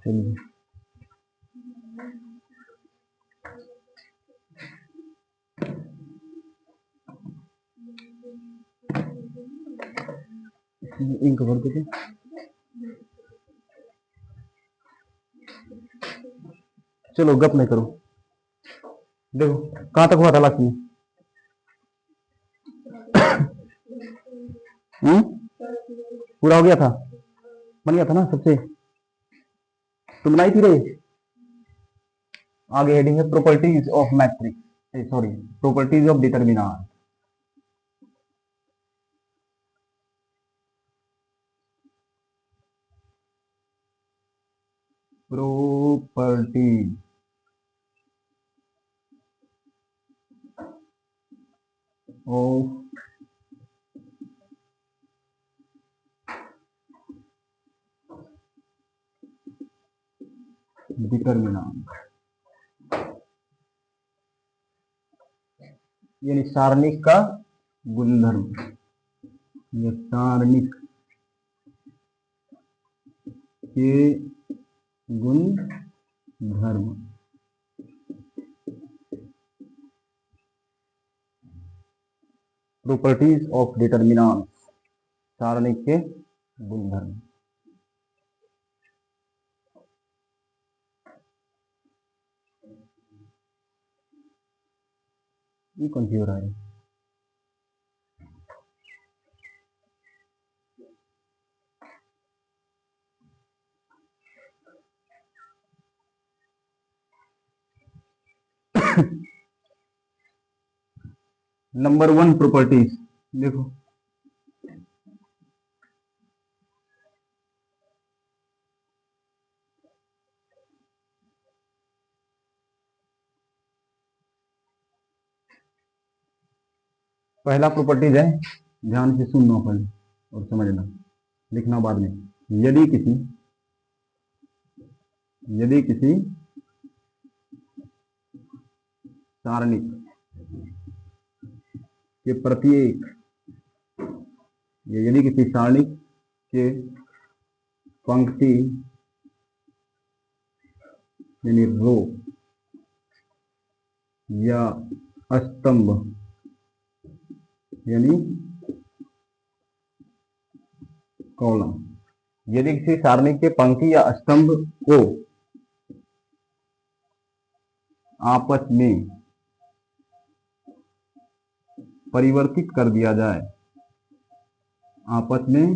चलिए इंक भर देते। चलो गप नहीं करो। देखो कहां तक हुआ था लास्ट में? पूरा हो गया था, बन गया था ना सबसे, तो बनाई थी रे। आगे हेडिंग है properties of matrix, sorry properties of determinant. Properties of determinant, यानी सारणिक का गुणधर्म, ये सारणिक के गुणधर्म। प्रॉपर्टीज ऑफ डिटरमिनेंट, सारणिक के गुणधर्म। ये कौन सी हो रहा है? नंबर 1 प्रॉपर्टीज देखो, पहला प्रॉपर्टीज है, ध्यान से सुनना पहले और समझना, लिखना बाद में। यदि किसी सारणिक के प्रत्येक, यदि किसी सारणिक के पंक्ति यानी रो या स्तंभ यानी कॉलम, यदि किसी सारणी के पंक्ति या स्तंभ को आपस में परिवर्तित कर दिया जाए, आपस में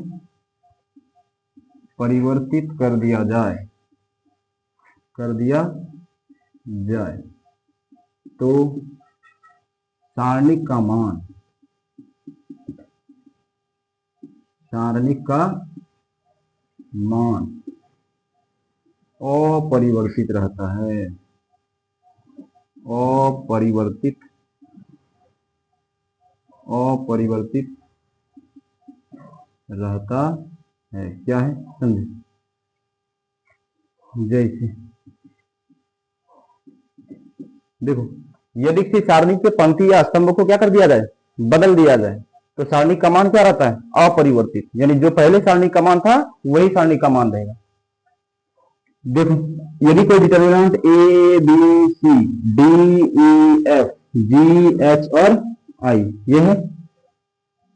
परिवर्तित कर दिया जाए तो सारणिक का मान अपरिवर्तित रहता है, अपरिवर्तित रहता है। क्या है समझे? जैसे देखो, यदि किसी सारणी के पंक्ति या स्तंभ को क्या कर दिया जाए, बदल दिया जाए, तो सारणी का मान क्या रहता है? अपरिवर्तित, यानी जो पहले सारणी का मान था वही सारणी का मान रहेगा। देखो, यदि कोई determinant A B C D E F G H और आई ये है,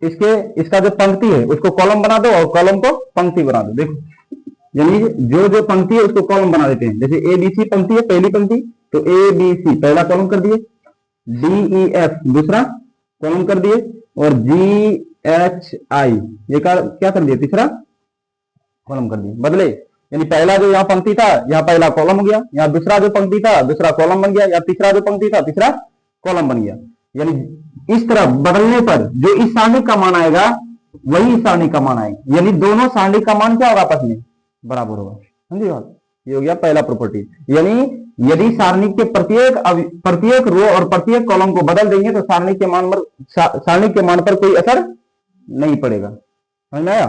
इसका जो पंक्ति है उसको कॉलम बना दो और कॉलम को पंक्ति बना दो। देखो, यानी जो पंक्ति है उसको कॉलम बना देते हैं। जैसे ए बी सी पंक्ति है, पहली पंक्ति, तो ए बी सी पहला कॉलम कर दिए, डी ई एफ दूसरा कॉलम कर दिए, और जी एच आई ये क्या कर दिए? तीसरा कॉलम कर दिए। बदले, यानी पहला जो यहाँ पंक्ति था यहाँ पहला कॉलम हो गया, यहाँ दूसरा जो पंक्ति था दूसरा कॉलम बन गया, या तीसरा जो पंक्ति था तीसरा कॉलम बन गया। यानी इस तरह बदलने पर जो इस सारणी का मान आएगा वही इस सारणी का मान आएगा, यानी दोनों सारणी का मान क्या होगा? आपस में बराबर होगा। समझिए बात? ये हो गया पहला प्रॉपर्टी। यानी यदि सारणी के प्रत्येक रो और प्रत्येक कॉलम को बदल देंगे तो सारणी के मान पर कोई असर नहीं पड़ेगा। समझ में आया?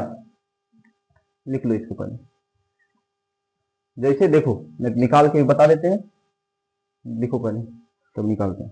लिख लो इसको पहले। जैसे देखो निकाल के बता देते हैं, लिखो पहले तब निकालते हैं।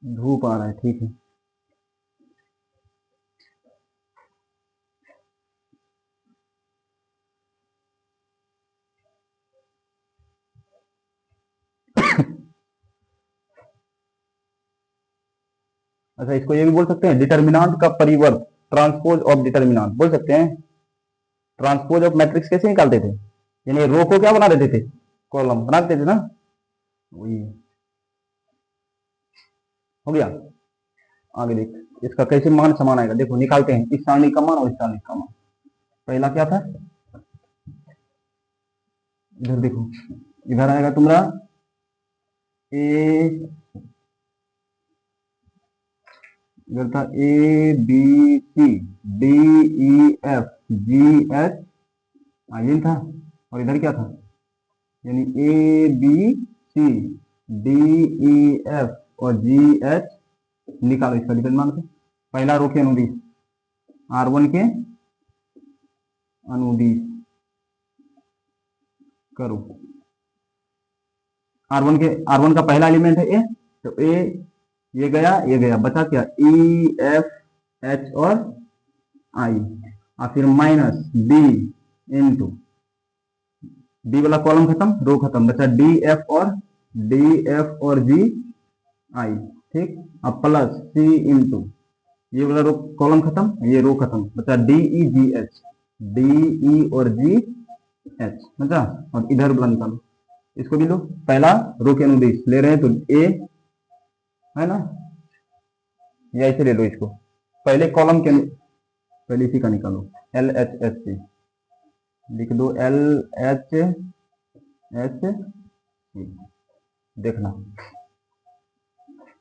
धूप आ रहा है, ठीक है। अच्छा, इसको ये भी बोल सकते हैं डिटर्मिनांट का परिवर्त, ट्रांसपोज ऑफ डिटर्मिनांट बोल सकते हैं। ट्रांसपोज ऑफ मैट्रिक्स कैसे निकालते थे? यानी रो को क्या बना देते थे? कॉलम बना देते थे ना, वही हो गया। आगे देख इसका कैसे मान समान आएगा, देखो निकालते हैं इस सारणी का मान और इस सारणी का मान। पहला क्या था, इधर देखो, इधर आएगा तुम्हारा ए, इधर था A B C D E F G H I था, और इधर क्या था, यानी A B C D E F और जी एच। निकालो इसका डिटरमिनेंट से। पहला रो के अनुदिश R1 के अनुदिश करो। R1 का पहला एलिमेंट है ए, तो ए ये गया, बचा क्या, ई एफ एच और आई, और फिर माइनस बी इंटू बी वाला कॉलम खत्म, रो खत्म, बचा डी एफ और जी आई, ठीक। अब प्लस सी इंटू ये वाला रो कॉलम खत्म, ये रो खत्म, बचा D E G H, D E और जी एच, बचा। और इधर वाला निकालो, इसको भी लो। पहला रो के अनुदिश ले रहे हैं तो ए है ना, या ऐसे ले लो इसको। पहले कॉलम के पहले इसी का निकालो, एल एच एच सी लिख दो, एल एच एच सी। देखना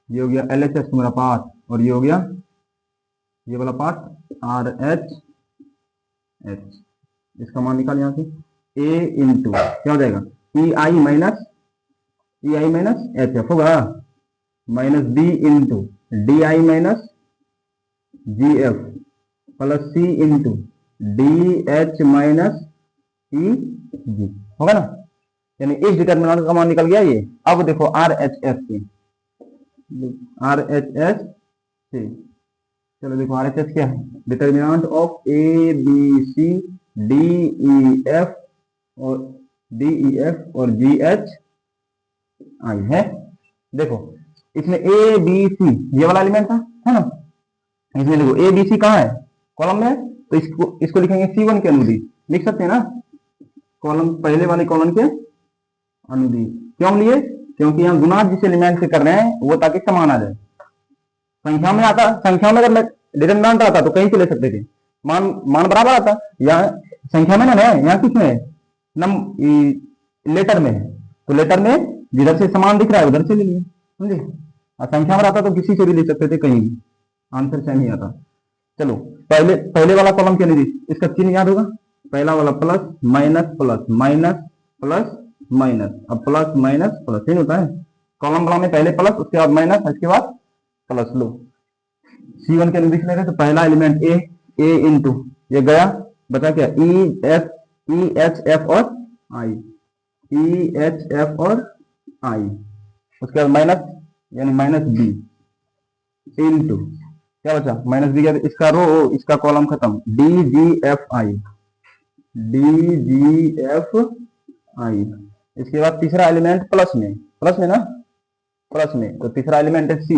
ये हो गया एल एच एच मेरा पार्ट, और ये हो गया ये वाला पार्ट आर एच एच। इसका मान निकाल यहां से, ए इंटू क्या हो जाएगा, E I minus H F होगा, minus B into D I minus G F plus C into D H minus E G, होगा ना। यानी इस डिटर्मिनेंट का मान निकल गया ये। अब देखो आर एच एस सी, चलो देखो आर एच एस क्या है, determinant of A B C D E F और जी एच आई है। देखो इसमें ए बी सी ये वाला एलिमेंट था, है ना। इसमें देखो ए बी सी कहाँ है, कॉलम में, तो इसको लिखेंगे C1 के अनुदिश, लिख सकते हैं ना, कॉलम पहले वाले कॉलम के अनुदिश। क्यों लिए, क्योंकि यहाँ गुना जिस एलिमेंट से कर रहे हैं वो ताकि समान आ जाए। संख्या में अगर डिटरमिनेंट आता तो कहीं से ले सकते थे, मान बराबर आता। यहाँ संख्या में ना है, यहाँ किस में है, लेटर में है, तो लेटर में जिधर से समान दिख रहा है उधर से ले लिए, समझे। और संख्या में आता तो किसी से भी ले सकते थे, कहीं भी आंसर सेम ही आता। चलो पहले पहले वाला कॉलम क्या नहीं, इसका चिन्ह याद होगा, पहला वाला plus minus plus minus plus minus, अब प्लस माइनस प्लस चिन्ह होता है। कॉलम वाला में पहले प्लस, उसके बाद माइनस, उसके बाद प्लस। लो C1 के अनुदिश ले रहे तो पहला एलिमेंट ए इंटू ये गया, बचा क्या ई एच एफ और आई, ई एच एफ और आई, उसके बाद माइनस यानी माइनस बी इंटू क्या बचा माइनस बी, इसका रो इसका कॉलम खत्म, D G F I, D G F I. इसके बाद तीसरा एलिमेंट प्लस में ना, प्लस में, तो तीसरा एलिमेंट है सी,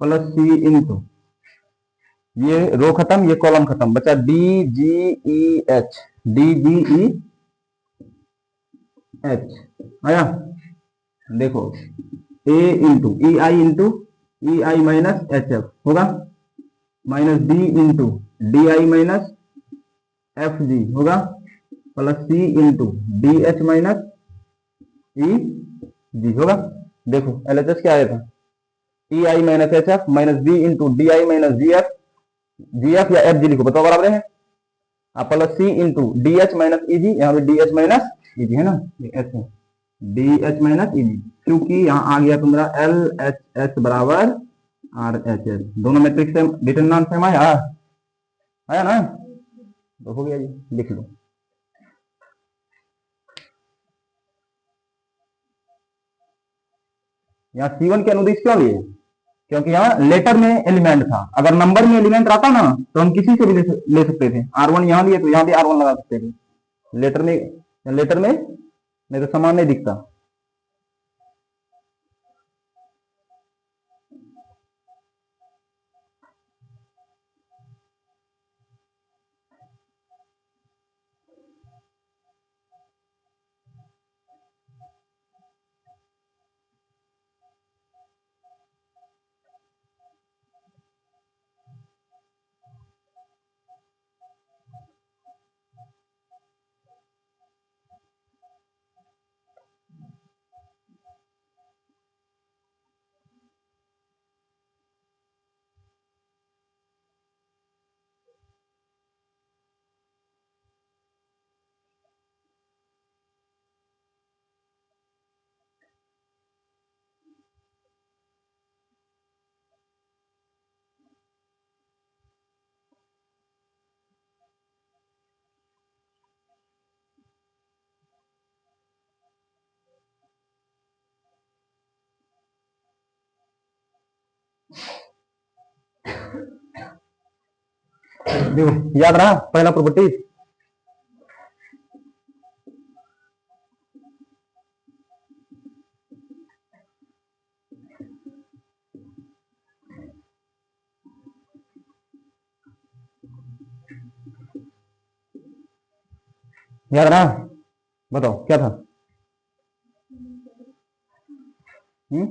प्लस सी इंटू ये रो खत्म, ये कॉलम खत्म, बचा D G E H, D G E H आया। देखो A into E I minus H F होगा, minus D into D I minus F G होगा, plus C into D H minus E G होगा। देखो LHS क्या आया था, E I minus H F minus B into D I minus G F या F G लिखो, बताओ बराबर है। Plus C into D H minus E जी, यहाँ पे डी एच माइनस ई जी है ना, ये एच है, डी एच माइनस ई जी, क्योंकि यहाँ आ गया तुम्हारा एल एच एच बराबर आर एच एच, दोनों मैट्रिक्स से डिटरमिनेंट सेम आया ना, तो हो गया, ये लिख लो। यहाँ C1 के अनुदिश क्यों लिए, क्योंकि यहाँ लेटर में एलिमेंट था, अगर नंबर में एलिमेंट रहता ना तो हम किसी से भी ले सकते थे, R1 यहाँ लिए तो यहाँ भी R1 लगा सकते थे, लेटर में नहीं तो समान नहीं दिखता। देखो याद रहा पहला प्रॉपर्टी, याद रहा, बताओ क्या था। हम्म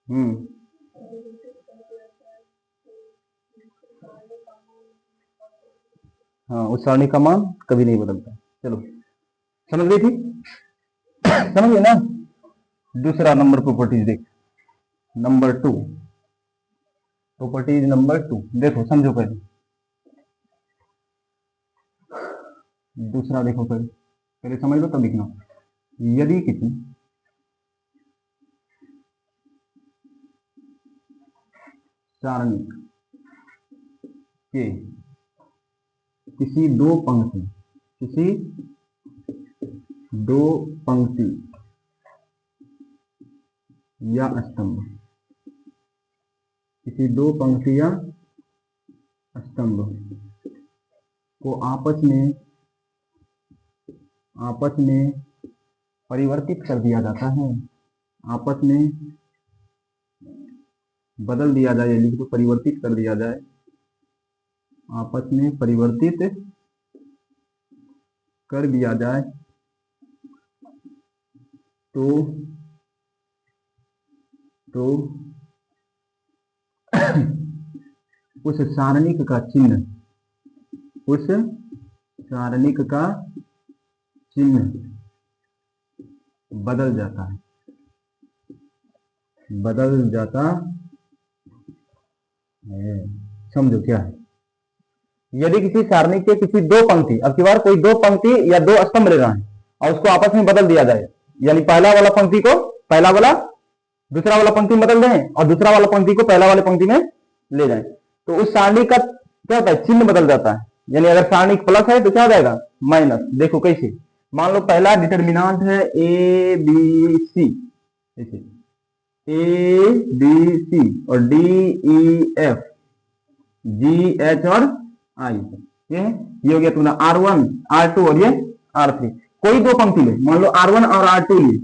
हम्म हाँ, उस सारणी का मान कभी नहीं बदलता। चलो समझ गई थी, समझ गए ना। दूसरा नंबर प्रॉपर्टीज देख, नंबर 2, प्रॉपर्टीज नंबर 2 देखो, समझो पहले दूसरा देखो, पहले पहले समझ लो तब लिखना। यदि किसी सारणी के किसी दो पंक्ति या स्तंभ, किसी दो पंक्ति या स्तंभ को आपस में परिवर्तित कर दिया जाता है, आपस में बदल दिया जाए, लिख दो परिवर्तित कर दिया जाए, आपस में परिवर्तित कर दिया जाए, तो उस सारणिक का चिन्ह, उस सारणिक का चिन्ह बदल जाता है, बदल जाता है। समझो क्या है। यदि किसी सारणी के किसी दो पंक्ति, अब की बार कोई दो पंक्ति या दो स्तंभ ले रहा है और उसको आपस में बदल दिया जाए, यानी पहला वाला पंक्ति को पहला वाला दूसरा वाला पंक्ति में बदल दें और दूसरा वाला पंक्ति को पहला वाले पंक्ति में ले जाएं, तो उस सारणी का क्या होता है, चिन्ह बदल जाता है। यानी अगर सारणी प्लस है तो क्या हो जाएगा, माइनस। देखो कैसे, मान लो पहला डिटर्मिनांट है ए बी सी, ए बी सी और D E F G H और आई, ये हो गया तुम्हारा R1 R2 और ये R3। कोई दो पंक्ति में मान लो R1 और R2 लिए,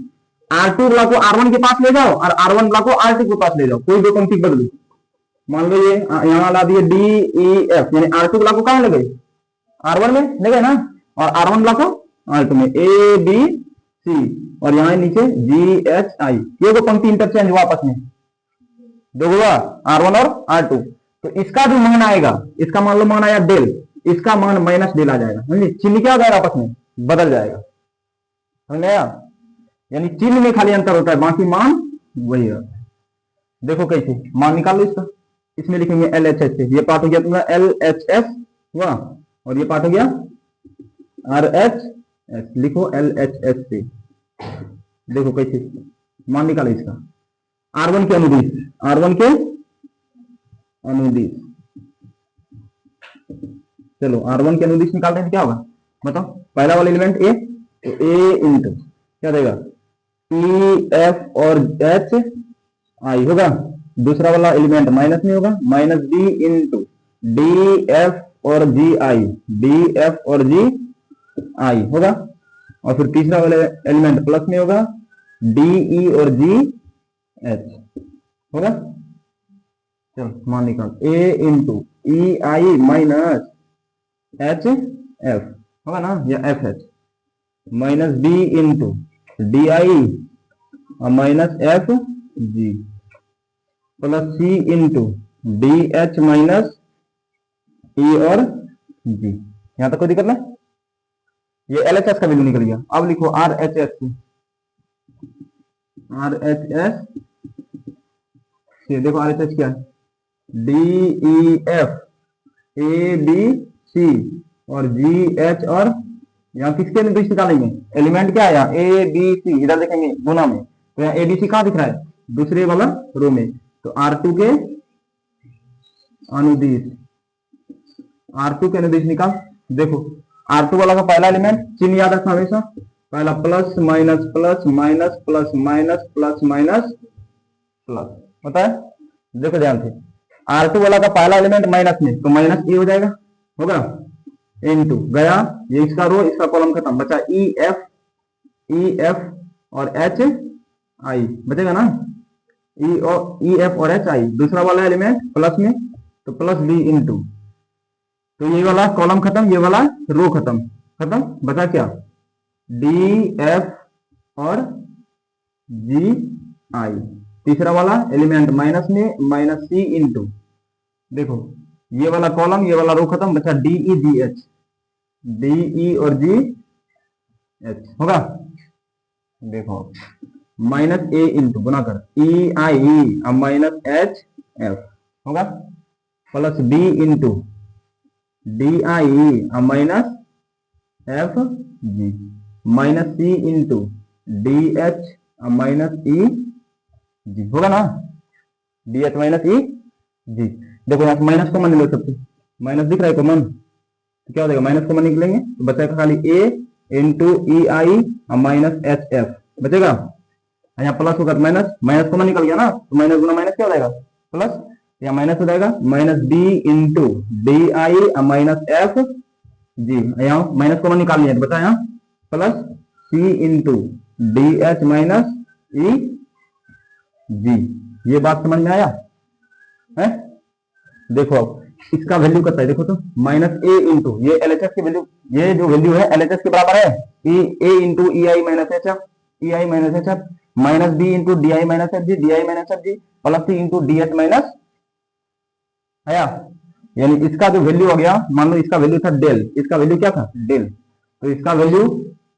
R2 वाला को R1 के पास ले जाओ और R1 वाला को R2 के पास ले जाओ, कोई दो पंक्ति बदलो। मान लो ये यहाँ ला दिए डी ई एफ, यानी R2 वाला को कहां लगे, R1 में ले गए ना, और R1 वाला को R2 में, ए बी सी और यहाँ नीचे जी एच आई, ये दो पंक्ति इंटरचेंज हुआ आपस में, दो हुआ R1 और R2। तो इसका जो मान आएगा, इसका मान लो मान आया डेल, इसका मान माइनस डेल आ जाएगा, समझिए। चिन्ह क्या हो जाएगा, आपस में बदल जाएगा, समझ आया। यानी चिन्ह में खाली अंतर होता है, बाकी मान वही होता है। देखो कैसे मान निकाल लो इसका, इसमें लिखेंगे एल एच एच से, ये पार्ट हो गया तुम्हारा एल एच एस हुआ और ये पार्ट हो गया आर एच एस, लिखो एल एच एस से। देखो कैसे मान निकालो इसका, R1 के अनुदिश, R1 के अनुदिश, चलो R1 के अनुदिश निकालते हैं, क्या होगा बताओ। पहला वाला एलिमेंट ए, तो ए इंटू क्या देगा, ई एफ और एच आई होगा। दूसरा वाला एलिमेंट माइनस में होगा, minus B into D F और जी आई, डी एफ और जी आई होगा। और फिर तीसरा वाला एलिमेंट प्लस में होगा, डी ई और जी एच होगा। चलो मान निकाल, A into E I minus H F होगा ना, या F H, minus B into D I minus F G plus C into D H minus E और जी। यहां तक कोई दिक्कत ना, ये एल एच एस का वैल्यू निकल गया। अब लिखो R H S, R H S से देखो आर एच एस क्या है, D E F A B C और जी एच, और यहाँ किसके निर्देश निकालेंगे, एलिमेंट क्या आया ए बी सी, इधर देखेंगे गुना में, तो यहाँ ए बी सी कहाँ दिख रहा है, दूसरे वाला रो में। तो R2 के अनुदिश, R2 के अनुदिश निकाल। देखो R2 वाला का पहला एलिमेंट चिन्ह याद रखना हमेशा, पहला plus minus plus minus plus minus plus minus plus होता है। देखो ध्यान से, R2 वाला का पहला एलिमेंट माइनस में, तो माइनस ए हो जाएगा, होगा इनटू गया ये इसका रो, इसका कॉलम खत्म, बचा ई एफ और एच आई बचेगा ना, ई एफ और एच आई। दूसरा वाला एलिमेंट प्लस में, तो प्लस बी इंटू, तो ये वाला कॉलम खत्म, ये वाला रो खत्म, खत्म बचा क्या, डी एफ और जी आई। तीसरा वाला एलिमेंट माइनस में, माइनस सी इंटू, देखो ये वाला कॉलम ये वाला रो खत्म, बचा D E G H, D E और जी एच होगा। देखो माइनस ए इंटू बनाकर E I minus H F होगा, plus B into D I minus F G, minus C into D H minus E G होगा ना, D H minus E G. देखो यहाँ minus common ले लो, सबसे minus दिख रहा है कॉमन, तो क्या हो जाएगा, माइनस कॉमन निकलेंगे तो बचेगा खाली ए into E I minus H F बचेगा। यहाँ प्लस होगा तो माइनस, माइनस कॉमन निकल गया ना, तो माइनस गुना माइनस क्या हो जाएगा प्लस, या माइनस हो जाएगा minus B into D I minus F G. यहाँ माइनस कॉमन निकाल लिया, बचा यहाँ plus C into D H minus E G. ये बात समझ में आया है। देखो अब इसका वैल्यू करता है, देखो तो माइनस ए इंटू ये एलएचएस की वैल्यू, ये जो वैल्यू है एलएचएस के बराबर है A into E I minus H F, E I minus H F, minus B into D I minus F G, D I minus F G, plus C into D H minus आया। यानी इसका जो value आ गया, मान लो इसका value था del, इसका value क्या था डेल, तो इसका वैल्यू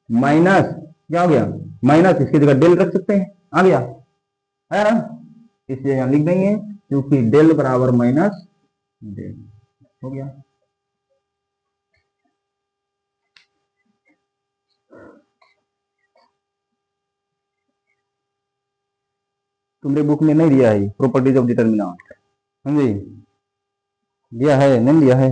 माइनस क्या हो गया, माइनस इसकी जगह डेल रख सकते हैं, आ गया है ना, इसलिए यहां लिख देंगे क्योंकि डेल बराबर माइनस डेल हो गया। तुमने बुक में नहीं दिया है प्रॉपर्टीज ऑफ डिटर्मिनेंट, समझे, दिया है नहीं दिया है।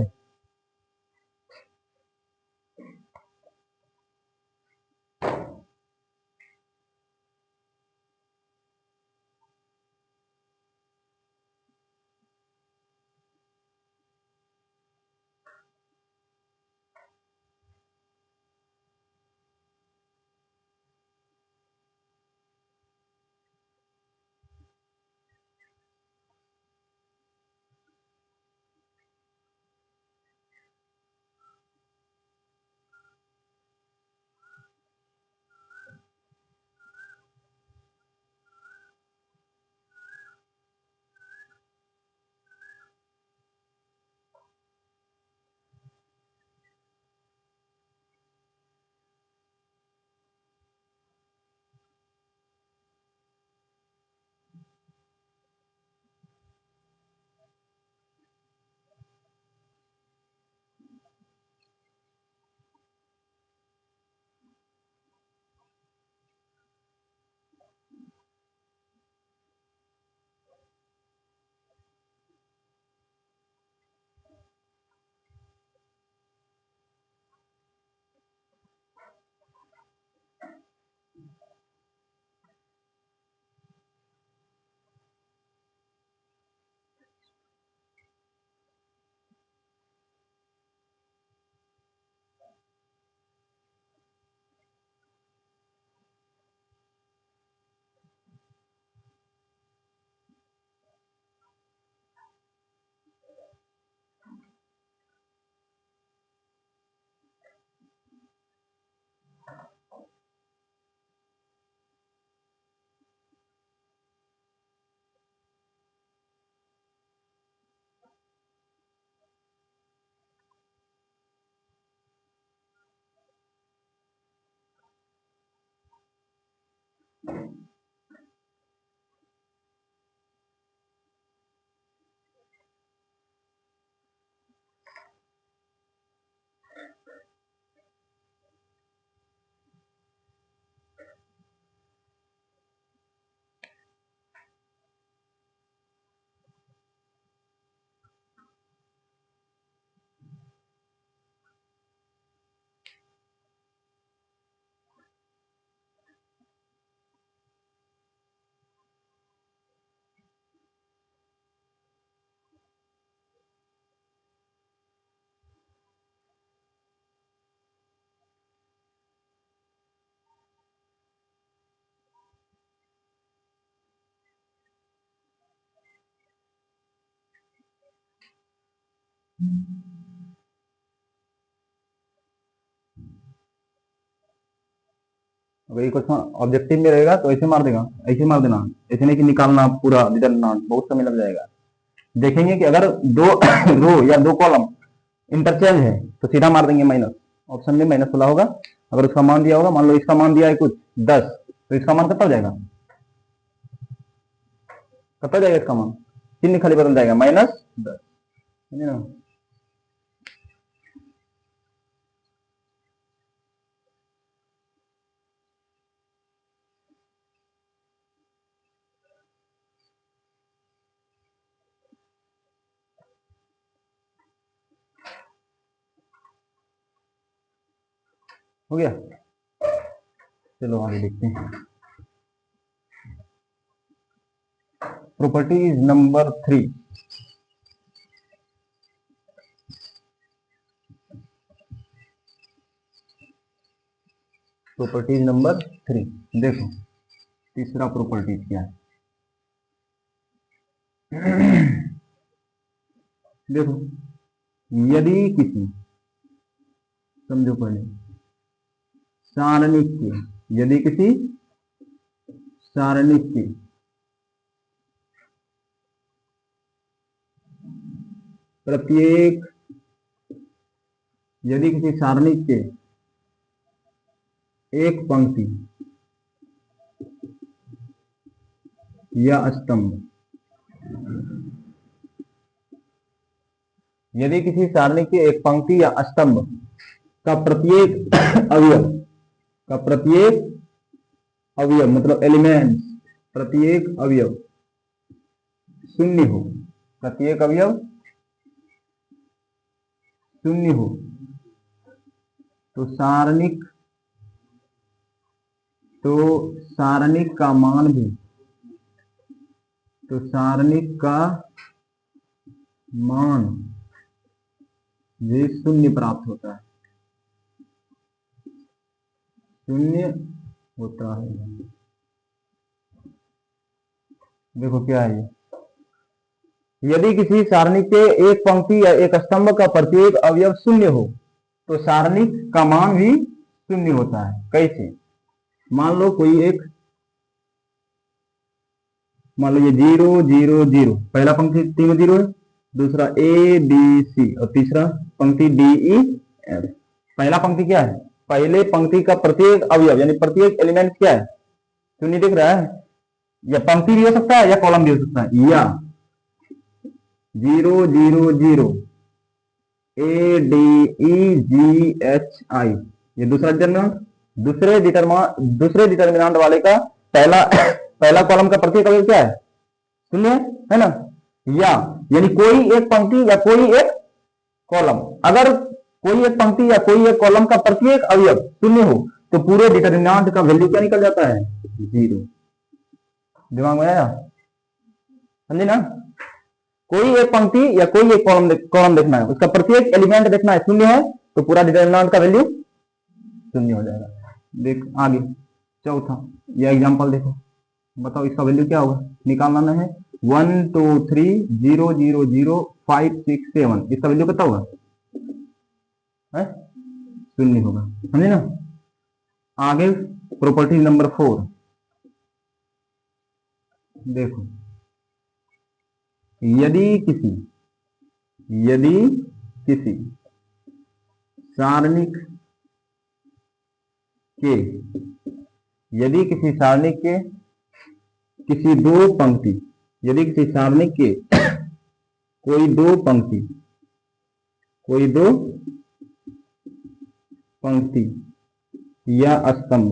अगर ये क्वेश्चन ऑब्जेक्टिव में रहेगा तो ऐसे मार देगा, ऐसे मार देना, ऐसे नहीं कि निकालना पूरा डिटरमिनेंट, बहुत समय लग जाएगा। देखेंगे कि अगर दो रो या दो कॉलम इंटरचेंज है तो सीधा मार देंगे माइनस, ऑप्शन में माइनस वाला होगा। अगर उसका मान दिया होगा, मान लो इसका मान दिया है कुछ 10, तो इसका मान कितना हो जाएगा, कितना जाएगा इसका मान, चिन्ह खाली बदल जाएगा, -10, समझे ना। हो गया, चलो आगे देखते हैं। प्रॉपर्टीज नंबर 3, प्रॉपर्टीज नंबर 3 देखो, तीसरा प्रॉपर्टीज क्या है। देखो, यदि किसी, समझो पहले, सारणिक के, यदि किसी सारणिक के प्रत्येक, यदि किसी सारणी के एक पंक्ति या स्तंभ, यदि किसी सारणी के एक पंक्ति या स्तंभ का प्रत्येक अवयव, का प्रत्येक अवयव मतलब एलिमेंट, प्रत्येक अवयव शून्य हो, प्रत्येक अवयव शून्य हो, तो सारणिक का मान भी, तो सारणिक का मान भी शून्य प्राप्त होता है, शून्य होता है। देखो क्या है ये, यदि किसी सारणी के एक पंक्ति या एक स्तंभ का प्रत्येक अवयव शून्य हो तो सारणिक का मान भी शून्य होता है। कैसे? मान लो कोई एक, मान लो ये 0 0 0, पहला पंक्ति तीनों 0 है, दूसरा ए बी सी और तीसरा पंक्ति डी ई एफ। पहला पंक्ति क्या है? पहले पंक्ति का प्रत्येक अवयव यानी प्रत्येक एलिमेंट क्या है? शून्य दिख रहा है। या पंक्ति भी हो सकता है या कॉलम भी हो सकता है। या 0 0 0 A D E G H आई, ये दूसरा डिटर्मिनेंट, दूसरे डिटर्मिनेंट वाले का पहला कॉलम का प्रत्येक अवयव क्या है? शून्य है ना। या यानी कोई एक पंक्ति या कोई एक कॉलम, अगर कोई एक पंक्ति या कोई एक कॉलम का प्रत्येक अवयव शून्य हो तो पूरे डिटर्मिनेंट का वैल्यू क्या निकल जाता है? 0। दिमाग में आया? समझे ना। कोई एक पंक्ति या कोई एक कॉलम देखना है, उसका प्रत्येक एलिमेंट देखना है, शून्य है तो पूरा डिटर्मिनेंट का वैल्यू शून्य हो जाएगा। देख आगे चौथा, यह एग्जांपल देखो, बताओ इसका वैल्यू क्या होगा, निकालना है। 1 2 3 0 0 0 5 6 7, इसका वैल्यू कितना होगा? शून्य होगा। समझे ना। आगे प्रॉपर्टी नंबर 4 देखो, यदि किसी सारणिक के, यदि किसी सारणिक के किसी दो पंक्ति, यदि किसी सारणिक के कोई दो पंक्ति या स्तंभ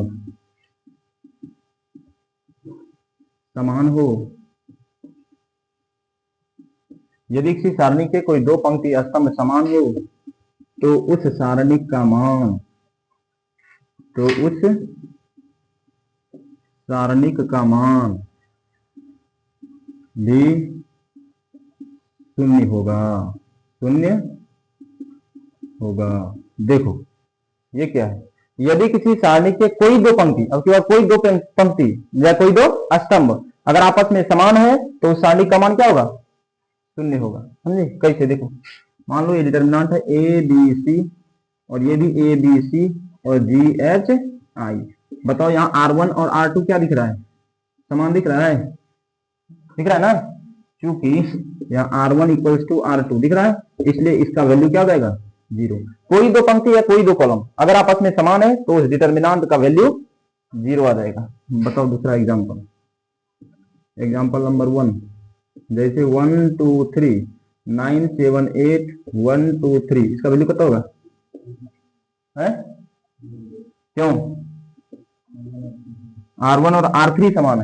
समान हो, यदि किसी सारणी के कोई दो पंक्ति या स्तंभ समान हो तो उस सारणिक का मान, तो उस सारणिक का मान भी शून्य होगा, शून्य होगा। देखो ये क्या है, यदि किसी सारणी के कोई दो पंक्ति, अब की बार कोई दो पंक्ति या कोई दो स्तंभ अगर आपस में समान है तो उस सारणी का मान क्या होगा? शून्य होगा। समझे कैसे? देखो मान लो ये डिटर्मिनेंट है ए बी सी और ये भी ए बी सी और जी एच आई। बताओ यहाँ R1 और R2 क्या दिख रहा है? समान दिख रहा है, दिख रहा है ना। क्योंकि यहाँ R1 इक्वल्स टू R2 दिख रहा है, इसलिए इसका वैल्यू क्या हो जाएगा? 0। कोई दो पंक्ति या कोई दो कॉलम अगर आपस में समान है तो उस डिटर्मिनेंट का वैल्यू 0 आ जाएगा। बताओ दूसरा एग्जांपल, एग्जांपल नंबर 1, जैसे 1 2 3 9 7 8 1 2 3, इसका वैल्यू कितना होगा? है क्यों? R1 और R3 समान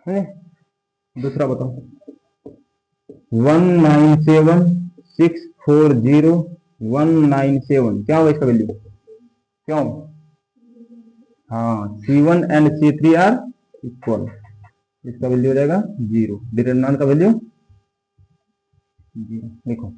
है। दूसरा बताओ 197 640 197, क्या होगा इसका वैल्यू? क्यों? हाँ C1 and C3 are equal, इसका वैल्यू हो जाएगा 0, डिटर्मिनेंट का वैल्यू 0। देखो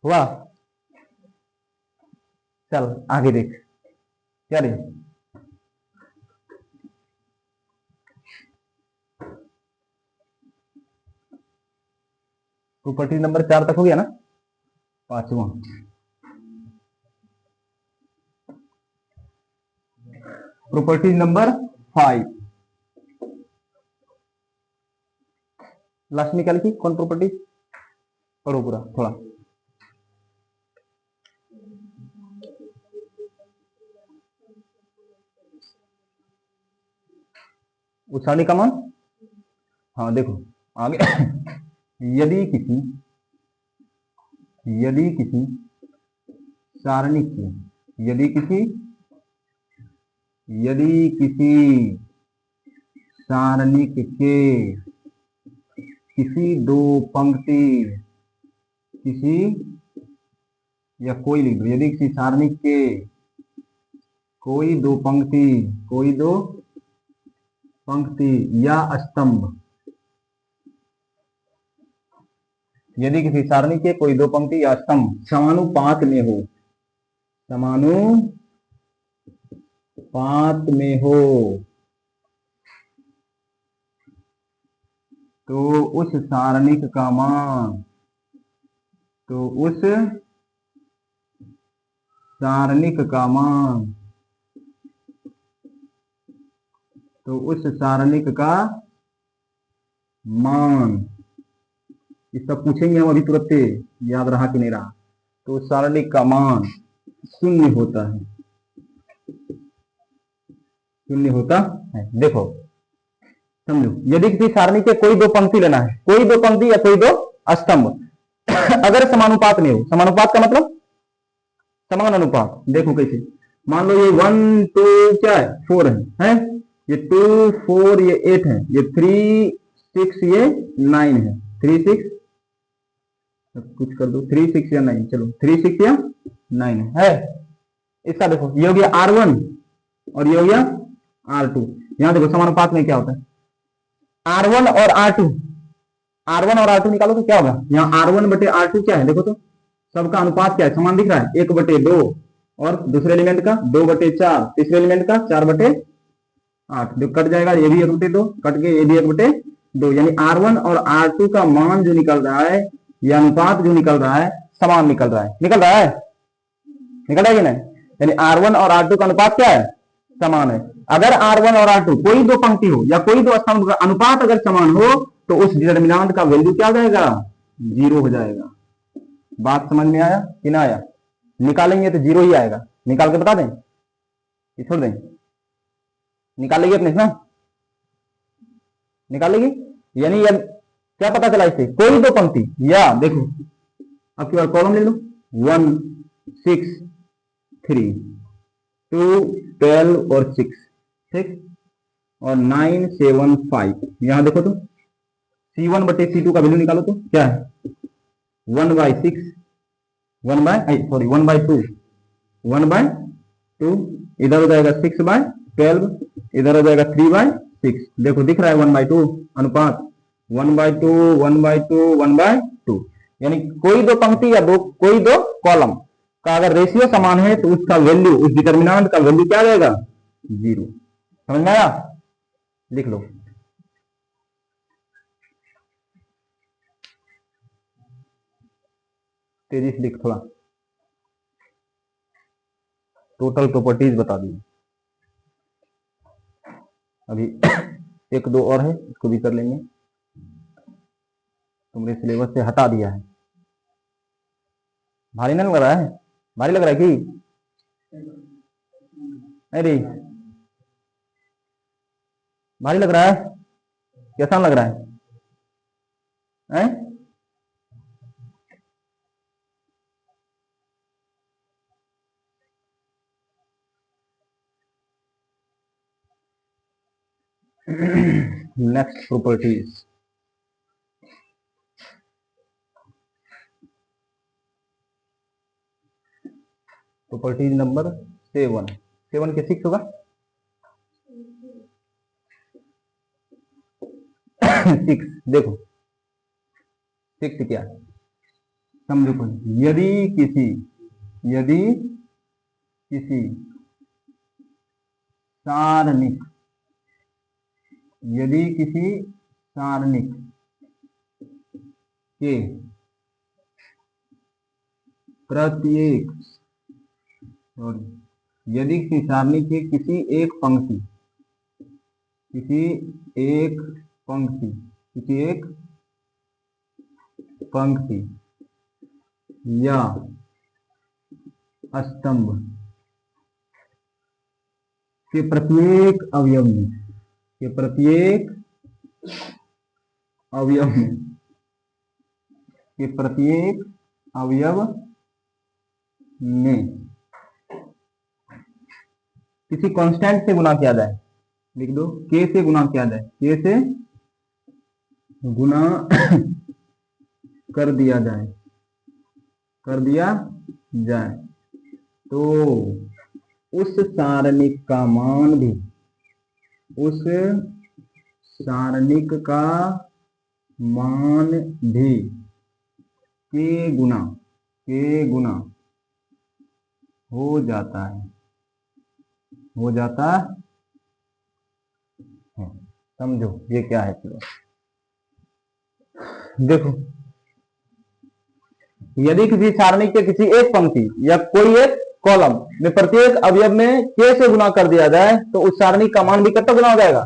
हुआ? चल आगे देख क्या रे। प्रॉपर्टी नंबर 4 तक हो गया ना? पांचवा प्रॉपर्टी नंबर 5 लास्ट निकाल की कौन प्रॉपर्टी? पढ़ो पूरा थोड़ा। उछाली का मान, हाँ देखो आगे यदि किसी सारणी के यदि किसी सारणिक के किसी दो पंक्ति किसी या कोई लिख दो, यदि किसी सारणिक के कोई दो पंक्ति या स्तंभ, यदि किसी सारणी के कोई दो पंक्ति या स्तंभ समानुपात में हो तो उस सारणिक का मान इसका पूछेंगे हम अभी तुरंत, याद रहा कि नहीं रहा। तो उस सारणिक का मान शून्य होता है। देखो समझो, यदि किसी सारणी के कोई दो पंक्ति लेना है, कोई दो पंक्ति या कोई दो स्तंभ अगर समानुपात में हो, समानुपात का मतलब समान अनुपात। देखो कैसे, मान लो ये 1 2 क्या है 4 है, ये 2 4 ये 8 है, ये 3 6 ये 9 है, 3 6 कुछ कर दो, 3 6 या 9, चलो 3 6 या 9 है। इसका देखो ये हो गया R1 और ये हो गया R2। यहां देखो समानुपात में क्या होता है, R1 और R2 निकालो तो क्या होगा, यहाँ R1 बटे R2 क्या है, देखो तो सबका अनुपात क्या है, समान दिख रहा है, 1 बटे 2 और दूसरे एलिमेंट का 2 बटे 4, तीसरे एलिमेंट का 4 बटे 8, जो कट जाएगा ये भी 1 बटे 2 कट के ये भी 1 बटे 2, यानी R1 और R2 का मान जो निकल रहा है, यह अनुपात जो निकल रहा है समान निकल रहा है कि नहीं, यानी R1 और R2 का अनुपात क्या है, समान है। अगर R1 और R2 कोई दो पंक्ति हो या कोई दो स्तंभ का अनुपात अगर समान हो तो उस डिटरमिनेंट का वैल्यू क्या हो जाएगा, 0 हो जाएगा। बात समझ में आया कि ना आया? निकालेंगे तो 0 ही आएगा, निकाल के बता दें कि छोड़ दें? निकालेंगे अपने ना, निकालेंगे, यानी क्या पता चला इससे, कोई दो पंक्ति या देखो अब केवल कॉलम ले लो, 1 6 3 2 12 और 6, ठीक, और 9 7 5, यहां देखो तो C1 बटे C2 का वैल्यू निकालो तो क्या है, 1 बाई 2 1 बाय 2, इधर हो जाएगा 6 बाय 12, इधर हो जाएगा 3 बाय 6। देखो दिख रहा है 1 बाय 2 अनुपात, 1 बाय 2 1 बाय 2 1 बाय 2, यानी कोई दो पंक्ति या कोई दो कॉलम का अगर रेशियो समान है तो उसका वैल्यू, उस डिटरमिनेंट का वैल्यू क्या रहेगा, 0। समझ में आया? लिख लो। तेजी से लिख थोड़ा, टोटल प्रॉपर्टीज बता दी अभी। एक दो और है, इसको भी कर लेंगे, तुमने सिलेबस से हटा दिया है। भारी नहीं लग रहा है? भारी लग रहा है कि नहीं? भारी लग रहा है, कैसा लग रहा है? नेक्स्ट प्रॉपर्टीज, प्रॉपर्टीज नंबर 7 के 6 होगा। सिक्स, देखो सिक्स क्या है, समझो कुछ। यदि किसी सारणिक यदि किसी सारणिक के प्रत्येक यदि किसी सारणी के किसी एक पंक्ति या स्तंभ के प्रत्येक अवयव में किसी कांस्टेंट से गुना किया जाए, लिख दो के से गुना किया जाए, के से गुना कर दिया जाए तो उस सारणिक का मान भी के गुना हो जाता है। समझो ये क्या है। चलो देखो, यदि किसी सारणी के किसी एक पंक्ति या कोई एक कॉलम में प्रत्येक अवयव में के से गुना कर दिया जाए तो उस सारणी का मान भी कितना गुना हो जाएगा,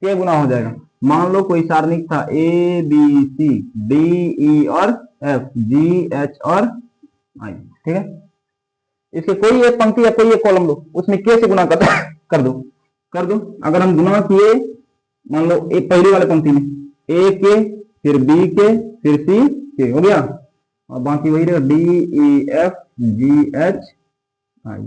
के गुना हो जाएगा। मान लो कोई सारणी था A B C D E और एफ जी एच और आई, ठीक है। इसके कोई एक पंक्ति या कोई एक कॉलम लो, उसमें के से गुना कर दो। अगर हम गुना किए, मान लो एक पहली वाले पंक्ति में ए के, फिर बी के, फिर सी के, हो गया, और बाकी वही रहेगा D E F G H आई।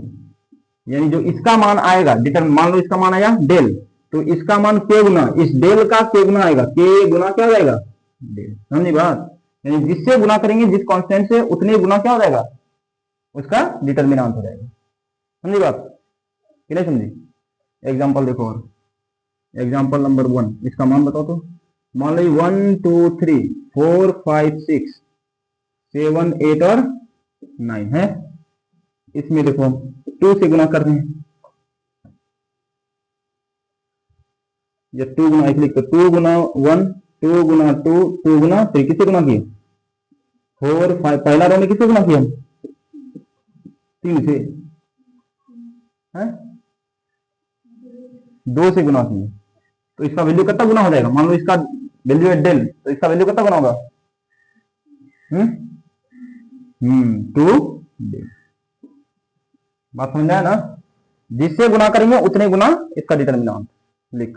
यानी जो इसका मान आएगा डिटरमिन, मान लो इसका मान आया डेल, तो इसका मान के गुना इस डेल का के गुना आएगा, के गुना क्या हो जाएगा डेल। समझी बात? यानी जिससे गुना करेंगे जिस कांस्टेंट से उतने गुना क्या हो जाएगा, उसका डिटरमिनेंट हो जाएगा। समझी बात कि नहीं समझी? एग्जाम्पल देखो, और एग्जाम्पल नंबर 1, इसका मान बताओ तो। मान लो 1 2 3 4 5 6 7 8 और 9 है। इसमें देखो 2 से गुना कर रहे हैं, या 2 गुना इसलिए तो 2 गुना 1 2 गुना 2 2 गुना 3, किससे गुना किए 4 5, पहला रो में किससे गुना किया 3 से, है 2 से गुना किए, तो इसका वैल्यू कितना गुना हो जाएगा। मान लो इसका वैल्यू है डेल, तो इसका वैल्यू कितना गुना होगा 2 डेल। बात समझ आया ना? जिससे गुना करेंगे उतने गुना इसका डिटरमिनेंट लिख।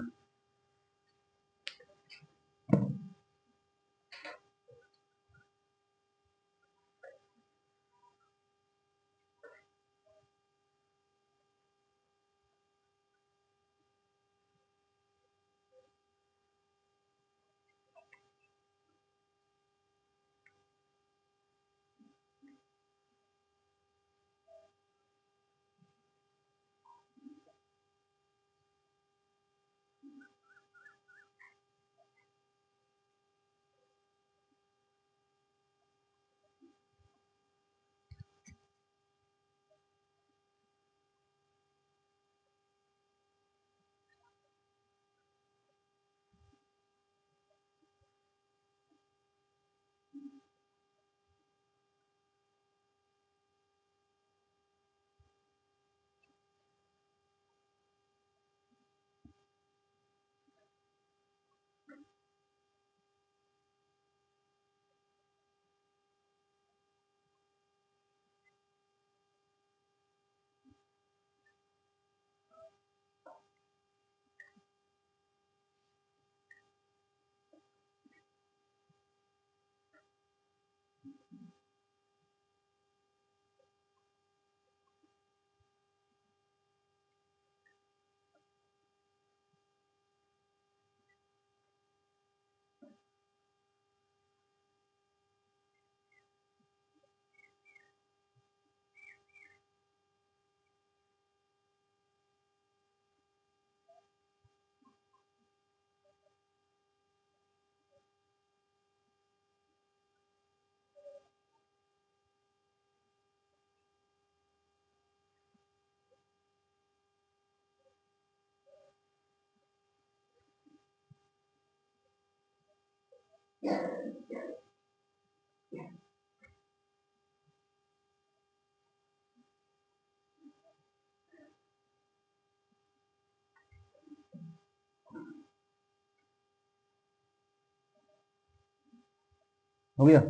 हो गया।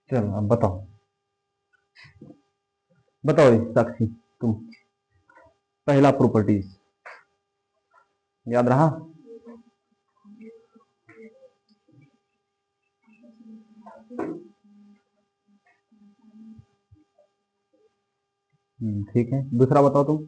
चलो अब बताओ, बताओ साक्षी तुम, पहला प्रॉपर्टीज याद रहा? ठीक है, दूसरा बताओ तुम।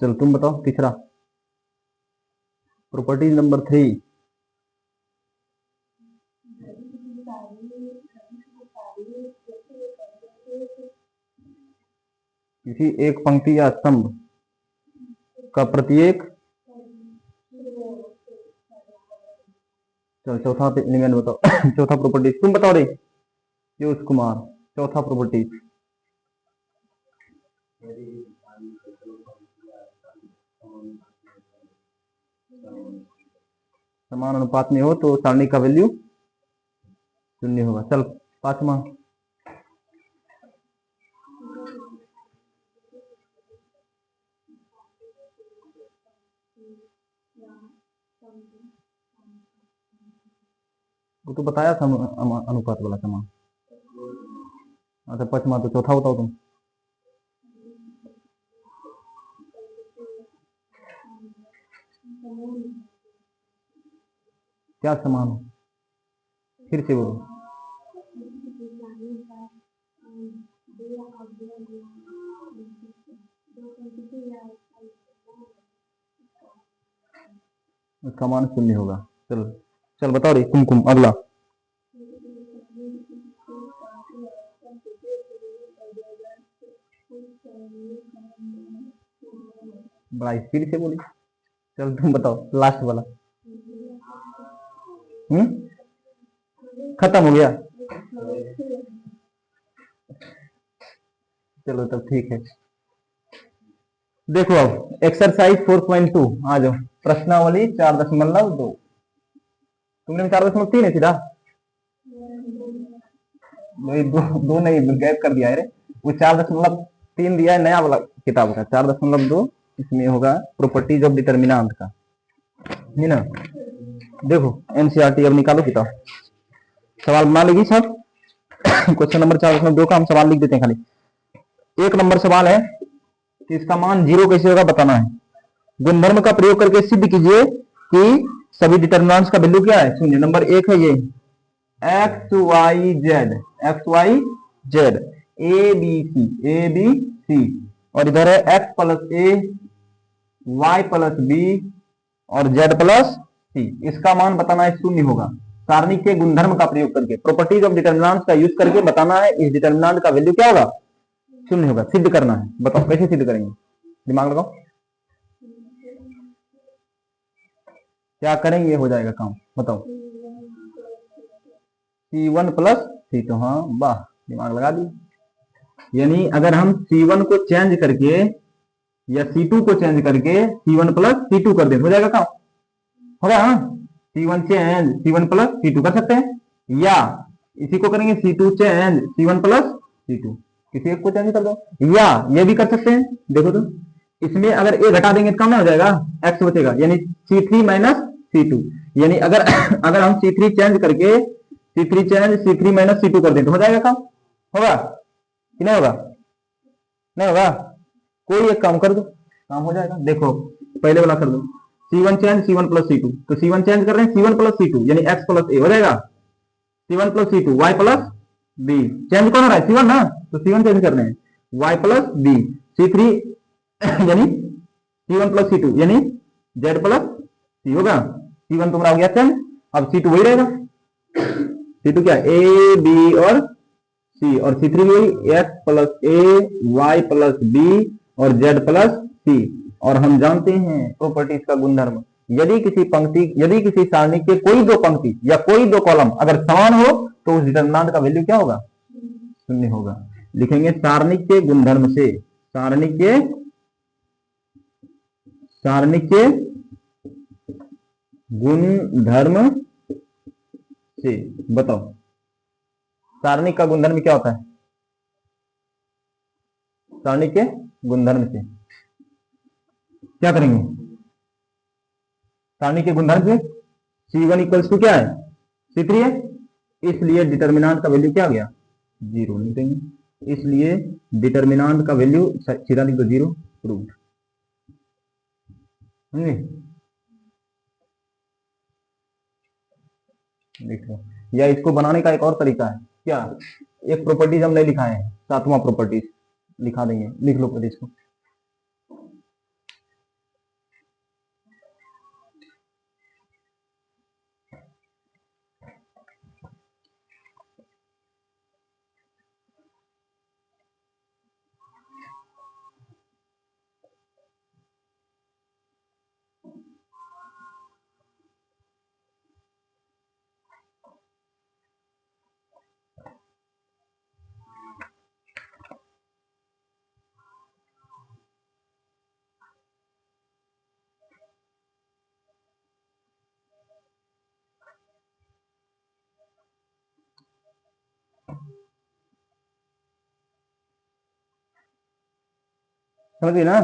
चलो तुम बताओ तीसरा, प्रॉपर्टीज नंबर 3। किसी एक पंक्ति या स्तंभ का प्रत्येक, चलो चौथा एलिमेंट बताओ चौथा प्रॉपर्टी तुम बताओ रे पीयूष कुमार, चौथा प्रॉपर्टी। समान अनुपात में हो तो सारणी का वैल्यू शून्य होगा। चल पांचवा, वो तो बताया था अनुपात वाला समान। अच्छा पांचवा, तो चौथा बताओ तुम। क्या समान हो, फिर से बोलो। उसका मान शून्य होगा। चल चल बताओ रे कुमकुम अगला। बड़ा स्पीड से बोली। चल तुम बताओ लास्ट वाला। खत्म हो गया। चलो तब ठीक है। देखो अब एक्सरसाइज 4.2 आ जाओ, प्रश्नावली 4.2। तुमने 4.3 है सीधा, दो नहीं गैप कर दिया है रे। वो 4.3 दिया है नया वाला किताब का, 4.2 इसमें होगा प्रॉपर्टीज ऑफ डिटर्मिनेंट का, है ना। देखो एनसीईआरटी अब निकालो किताब, सवाल बना लेगी सब। क्वेश्चन नंबर 4.2 का हम सवाल लिख देते हैं खाली। एक नंबर सवाल है कि इसका मान 0 कैसे होगा बताना है। गुणधर्म का प्रयोग करके सिद्ध कीजिए कि सभी डिटर्मिनेंट्स का वैल्यू क्या है शून्य। नंबर 1 है ये X Y Z A B C, और इधर है X plus A Y plus B और जेड प्लस सी। इसका मान बताना है शून्य होगा। सारणी के गुणधर्म का प्रयोग करके, प्रॉपर्टीज ऑफ डिटर्मिनेंट्स का यूज करके बताना है इस डिटर्मिनेंट का वैल्यू क्या होगा, शून्य होगा। सिद्ध करना है, बताओ कैसे सिद्ध करेंगे, दिमाग लगाओ। क्या करेंगे हो जाएगा काम, बताओ। C1 प्लस C2, हाँ वाह दिमाग लगा दी। यानी अगर हम C1 को चेंज करके या C2 को चेंज करके C1 प्लस C2 कर दें हो जाएगा काम, होगा। हाँ C1 change C1 plus C2 कर सकते हैं, या इसी को करेंगे C2 change C1 plus C2, किसी एक को चेंज कर दो, या ये भी कर सकते हैं। देखो तो इसमें अगर ए घटा देंगे तो काम ना हो जाएगा, एक्स बचेगा, यानी C3 माइनस C2। यानी अगर अगर हम C3 चेंज करके C3 change C3 minus C2 कर दें तो हो जाएगा काम, होगा कि नहीं होगा? नहीं होगा, कोई एक काम कर दो काम हो जाएगा। देखो पहले वाला कर दो, C1 change C1 plus C2, तो C1 चेंज कर रहे हैं C1 प्लस C2 यानी x प्लस ए हो जाएगा, C1 plus C2 y plus B. Change कौन हो रहा है C1 ना, तो C1 चेंज कर रहे हैं y प्लस बी। C3 यानी C1 प्लस C2 यानी Z प्लस C होगा। C1 तुम्हारा हो गया चेंज, अब C2 वही रहेगा। C2 क्या A B और C, और C3 वही X plus A Y plus B और Z प्लस C। और हम जानते हैं प्रॉपर्टीज का गुणधर्म, यदि किसी सारणी के कोई दो पंक्ति या कोई दो कॉलम अगर समान हो तो उस डिटरमिनेंट का वैल्यू क्या होगा, शून्य होगा। लिखेंगे सारणी के गुणधर्म से, सारणी के गुणधर्म से। बताओ सारणी का गुणधर्म क्या होता है, सारणी के गुणधर्म से क्या करेंगे, सारणी के गुणधर्म से C1 इक्वल्स टू क्या है, C3 है, इसलिए डिटरमिनेंट का वैल्यू क्या आ गया, जीरो नहीं देंगे, इसलिए डिटरमिनेंट का वैल्यू सीधा लिख दो जीरो, प्रूव्ड। देखो, या इसको बनाने का एक और तरीका है, क्या, एक प्रॉपर्टीज हम नहीं लिखाए हैं, सातवां प्रॉपर्टीज लिखा देंगे, लिख लो फिर इसको। समझिए ना,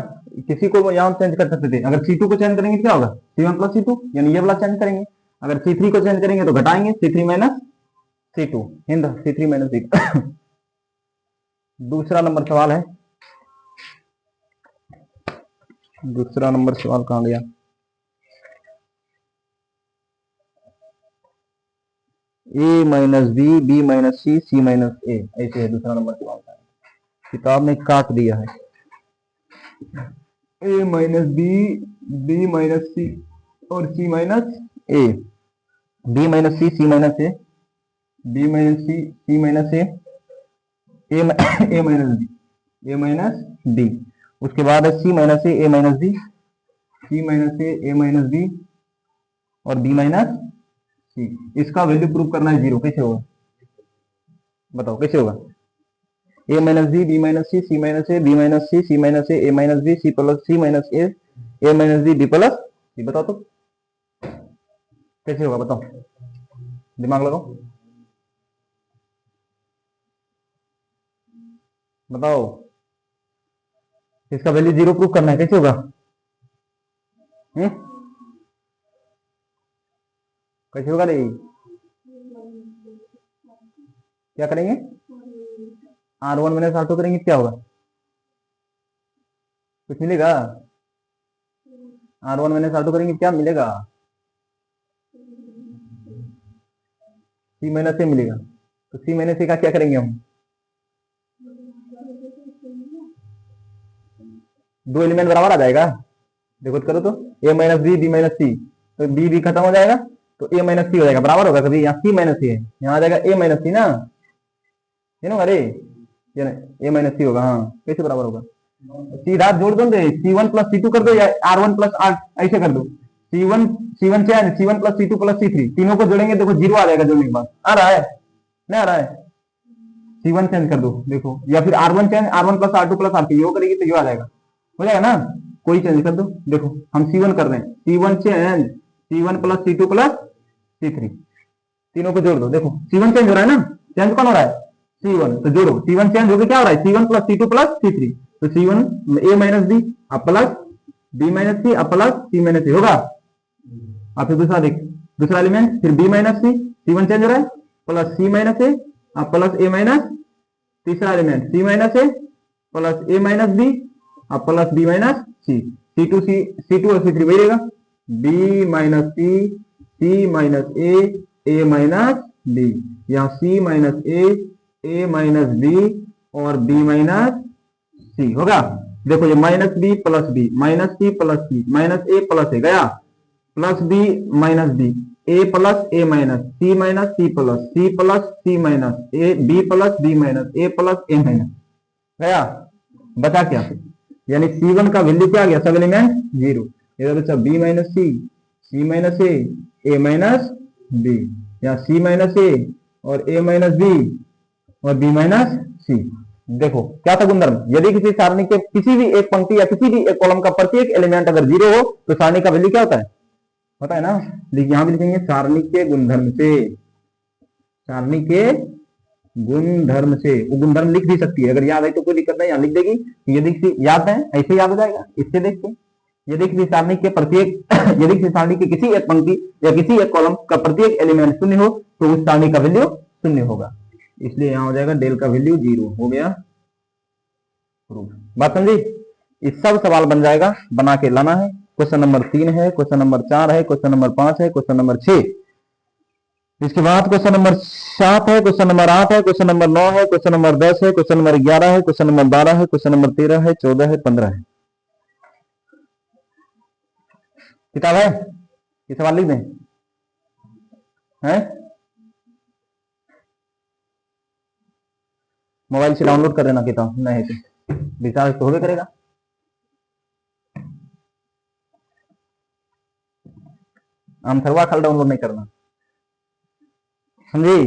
किसी को यहाँ चेंज कर सकते थे, अगर C2 को चेंज करेंगे तो क्या होगा, C1 प्लस C2 यानी ये वाला चेंज करेंगे, अगर C3 को चेंज करेंगे तो घटाएंगे C3 minus C2 Hind C3 minus C2। दूसरा नंबर सवाल है, दूसरा नंबर सवाल कहां गया, A minus B, B minus C, C minus A, ऐसे है दूसरा नंबर सवाल का, किताब ने काट दिया है। A minus B, B minus C और C minus A, B minus C, C minus A, B minus C, C minus A, A minus B, A minus B, उसके बाद है C minus A minus B, C minus A minus B और B minus C. इसका value prove करना है zero, कैसे होगा बताओ, कैसे होगा, ए minus B minus C minus A, B minus C minus A minus B, C plus C minus A minus B plus सी। बताओ तो कैसे होगा, बताओ, दिमाग लगाओ, बताओ, इसका वैल्यू जीरो प्रूव करना है, कैसे होगा, कैसे होगा रे, क्या करेंगे, R1 माइनस R2 करेंगे क्या होगा, कुछ मिलेगा, R1 माइनस R2 करेंगे क्या मिलेगा, सी माइनस ए मिलेगा, तो सी माइनस ए का क्या करेंगे हम, दो एलिमेंट बराबर आ जाएगा, देखो तो करो तो, ए माइनस बी माइनस सी, तो बी खत्म हो जाएगा तो ए माइनस सी हो जाएगा, बराबर होगा, कभी यहाँ सी माइनस सी है, यहाँ आ जाएगा ए माइनस सी ना, ये ना, अरे ए माइनस सी होगा, हाँ कैसे बराबर होगा, सीधा जोड़ दो, C1 प्लस C2 कर दो या R1 प्लस R ऐसे कर दो, C1 change C1 plus C2 plus C3, तीनों को जोड़ेंगे, देखो जीरो आ जाएगा जोड़ने के बाद, आ रहा है नहीं आ रहा है, C1 चेंज कर दो देखो, या फिर R1 change R1 plus R2 plus R3, यो करेगी तो यो आ जाएगा, हो जाएगा ना, कोई चेंज कर दो, देखो हम C1 कर रहे हैं, C1 change C1 plus C2 plus C3, तीनों को जोड़ दो, देखो C1 चेंज हो रहा है ना, चेंज कौन हो रहा है, C1, तो जोड़ो, C1 चेंज होकर क्या हो रहा है, C1 plus C2 plus C3, तो C1 A माइनस बी अब प्लस B माइनस सी अब प्लस C माइनस सी होगा, अब फिर दूसरा देख, दूसरा एलिमेंट फिर B माइनस सी, C1 चेंज हो रहा है प्लस C माइनस ए अब प्लस A माइनस, तीसरा element C minus A plus A minus B अब plus B minus C, C2 और C3 वही रहेगा, B minus C minus A minus B, यहाँ C minus A minus B और B minus C होगा, देखो ये minus B plus B, minus C plus C, minus A plus A गया, plus B minus B, A plus A minus, C minus C plus C minus, A B plus B minus, A plus A minus गया, बचा क्या, यानी C1 का value क्या आ गया, सब element zero. इधर बचा B minus C minus A minus B, या सी माइनस ए और ए माइनस बी और बी माइनस सी। देखो क्या था गुणधर्म, यदि किसी सारणी के किसी भी एक पंक्ति या किसी भी एक कॉलम का प्रत्येक एलिमेंट अगर जीरो हो तो सारणी का वैल्यू क्या होता है, पता है ना, यहां भी लिखेंगे सारणी के गुणधर्म से, सारणी के गुणधर्म से, वो गुणधर्म लिख भी सकती है, अगर याद है तो कोई दिक्कत नहीं, यहां लिख देगी, यदि याद है ऐसे याद हो जाएगा, इससे देख के, यदि किसी सारणी के प्रत्येक यदि किसी सारणी की किसी एक पंक्ति या किसी एक कॉलम का प्रत्येक एलिमेंट शून्य हो तो उस सारणी का वैल्यू शून्य होगा, इसलिए यहां हो जाएगा डेल का वैल्यू जीरो हो गया प्रूफ। बात समझी, इस सब सवाल बन जाएगा, बना के लाना है। क्वेश्चन नंबर 3 है, क्वेश्चन नंबर 4 है, क्वेश्चन नंबर 5 है, क्वेश्चन नंबर 6, इसके बाद क्वेश्चन नंबर 7 है, क्वेश्चन नंबर 8 है, क्वेश्चन नंबर 9 है, क्वेश्चन नंबर 10 है, क्वेश्चन नंबर 11 है, क्वेश्चन नंबर 12 है, क्वेश्चन नंबर 13 है, 14 है, 15 है। किताब है, ये सवाल लिख दें है, मोबाइल से डाउनलोड कर देना किताब, नहीं तो रिचार्ज तो होबे करेगा। आमथरवा खाल डाउनलोड नहीं करना, समझी।